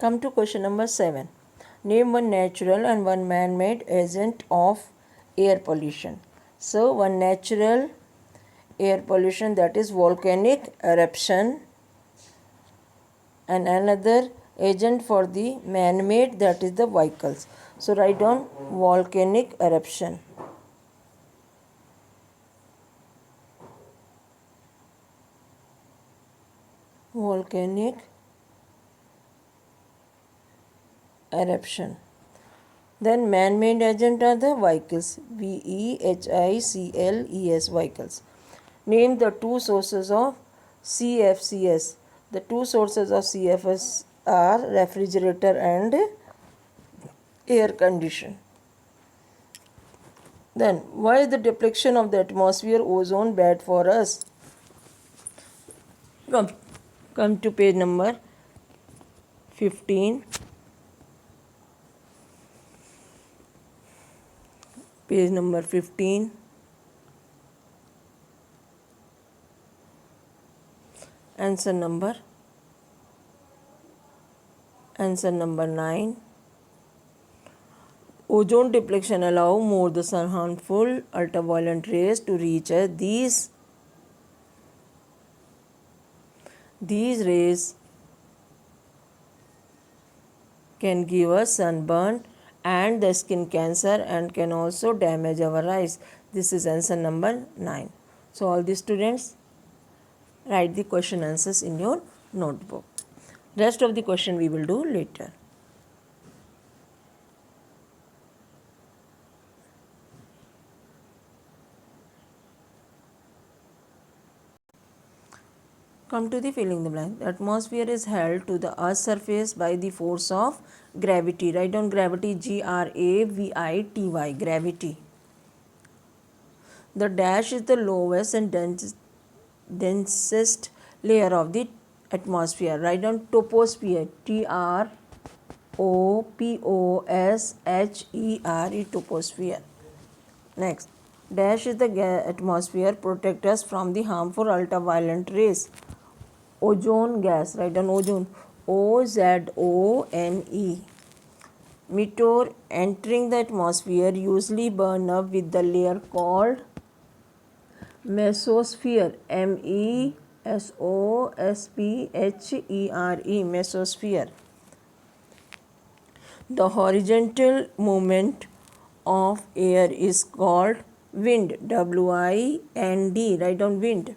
Come to question number 7. Name one natural and one man-made agent of air pollution. So, one natural air pollution, that is volcanic eruption, and another agent for the man-made, that is the vehicles. So, write down volcanic eruption. Volcanic eruption. Then man-made agent are the vehicles. vehicles. Vehicles. Name the two sources of CFCs. The two sources of CFS are refrigerator and air condition. Then why is the depletion of the atmosphere ozone bad for us? Come to page number 15. Page number 15. Answer number 9. Ozone depletion allow more the sun harmful ultraviolet rays to reach us. These rays can give us sunburn and the skin cancer and can also damage our eyes. This is answer number 9. So all the students write the question answers in your notebook. Rest of the question we will do later. Come to the fill in the blank. The atmosphere is held to the earth's surface by the force of gravity. Write down gravity, Gravity. Gravity. The dash is the lowest and densest layer of the atmosphere. Write down troposphere, Troposhere, troposphere. Next, dash is the atmosphere protect us from the harmful ultraviolet rays. Ozone gas, write down ozone, Ozone. Meteor entering the atmosphere usually burn up with the layer called mesosphere, mesosphere. The horizontal movement of air is called wind, wind. Write down wind.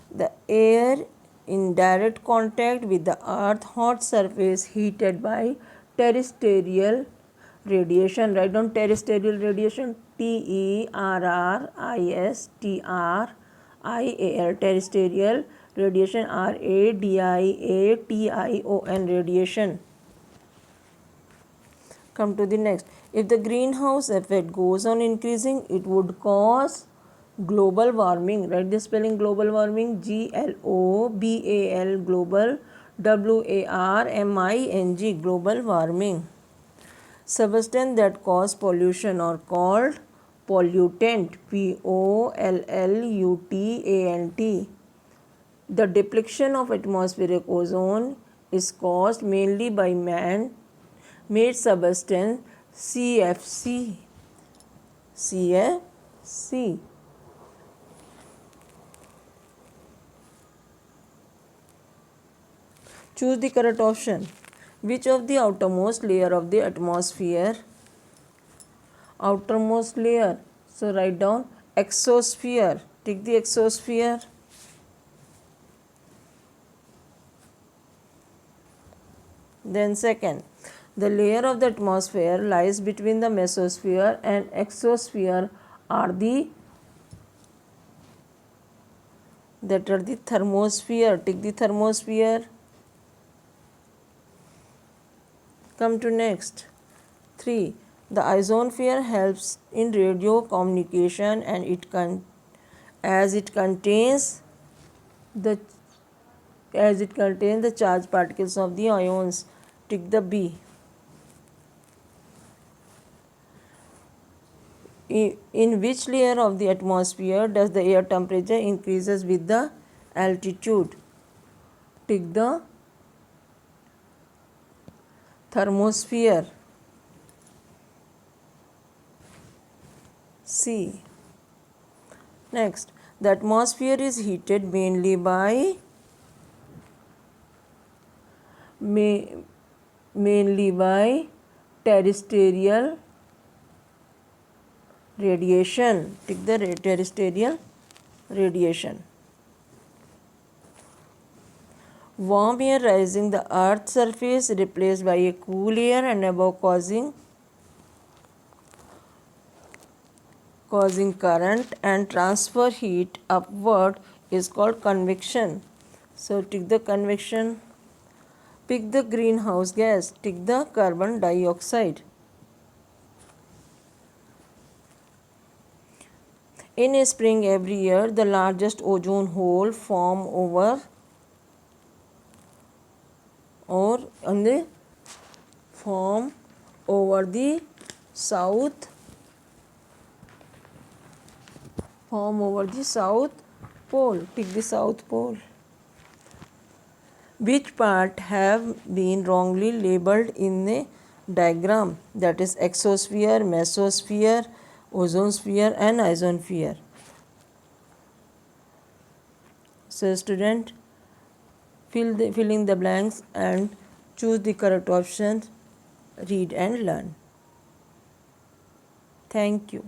The air in direct contact with the earth's hot surface heated by terrestrial radiation. Write down terrestrial radiation, terrestrial, terrestrial radiation, radiation, radiation. Come to the next. If the greenhouse effect goes on increasing, it would cause global warming. Write the spelling global warming, GLOBAL, global, WARMING, global warming. Substances that cause pollution are called pollutant, POLLUTANT. The depletion of atmospheric ozone is caused mainly by man-made substance CFC. Choose the correct option. Which of the outermost layer of the atmosphere? Outermost layer. So write down exosphere. Take the exosphere. Then second, the layer of the atmosphere lies between the mesosphere and exosphere are the thermosphere. Take the thermosphere. Come to next. 3. The ionosphere helps in radio communication and it contains the charged particles of the ions. Tick the B. In which layer of the atmosphere does the air temperature increases with the altitude? Tick the Thermosphere. C. Next, the atmosphere is heated mainly by terrestrial radiation. Take the terrestrial radiation. Warm air rising the earth's surface replaced by a cool air and above causing current and transfer heat upward is called convection. So take the convection. Pick the greenhouse gas. Take the carbon dioxide. In a spring every year, the largest ozone hole form over the south pole. Pick the south pole. Which part have been wrongly labeled in the diagram? That is exosphere, mesosphere, ozonosphere and ionosphere. So student, fill in the blanks and choose the correct option. Read and learn. Thank you.